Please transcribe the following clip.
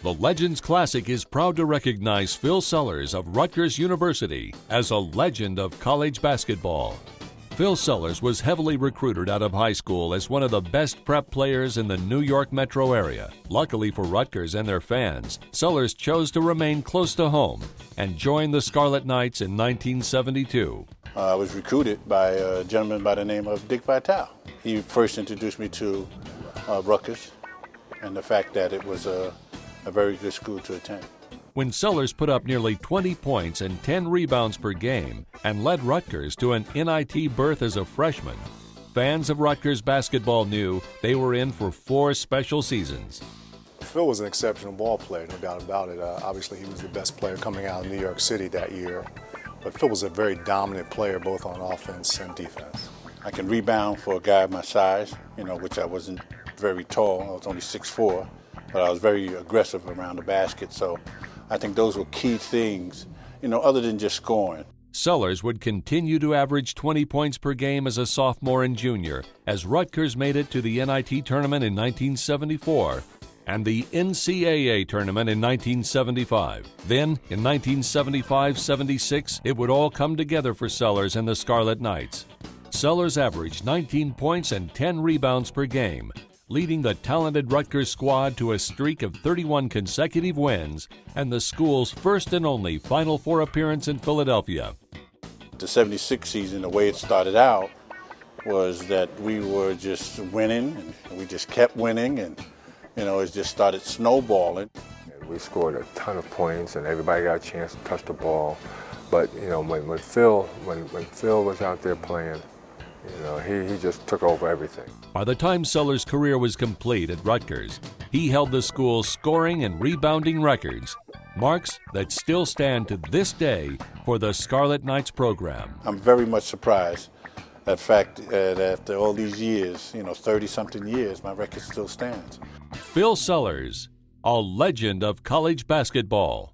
The Legends Classic is proud to recognize Phil Sellers of Rutgers University as a legend of college basketball. Phil Sellers was heavily recruited out of high school as one of the best prep players in the New York metro area. Luckily for Rutgers and their fans, Sellers chose to remain close to home and joined the Scarlet Knights in 1972. I was recruited by a gentleman by the name of Dick Vitale. He first introduced me to Rutgers and the fact that it was a very good school to attend. When Sellers put up nearly 20 points and 10 rebounds per game and led Rutgers to an NIT berth as a freshman, fans of Rutgers basketball knew they were in for 4 special seasons. Phil was an exceptional ball player, no doubt about it. Obviously, he was the best player coming out of New York City that year. But Phil was a very dominant player, both on offense and defense. I can rebound for a guy my size, which I wasn't very tall. I was only 6'4", but I was very aggressive around the basket. So I think those were key things, other than just scoring. Sellers would continue to average 20 points per game as a sophomore and junior as Rutgers made it to the NIT tournament in 1974 and the NCAA tournament in 1975. Then, in 1975-76, it would all come together for Sellers and the Scarlet Knights. Sellers averaged 19 points and 10 rebounds per game, leading the talented Rutgers squad to a streak of 31 consecutive wins and the school's first and only Final Four appearance in Philadelphia. The 76 season, the way it started out was that we were just winning, and we just kept winning, and it just started snowballing. We scored a ton of points, and everybody got a chance to touch the ball. But when Phil was out there playing, he just took over everything. By the time Sellers' career was complete at Rutgers, he held the school's scoring and rebounding records, marks that still stand to this day for the Scarlet Knights program. I'm very much surprised at the fact that after all these years, 30-something years, my record still stands. Phil Sellers, a legend of college basketball.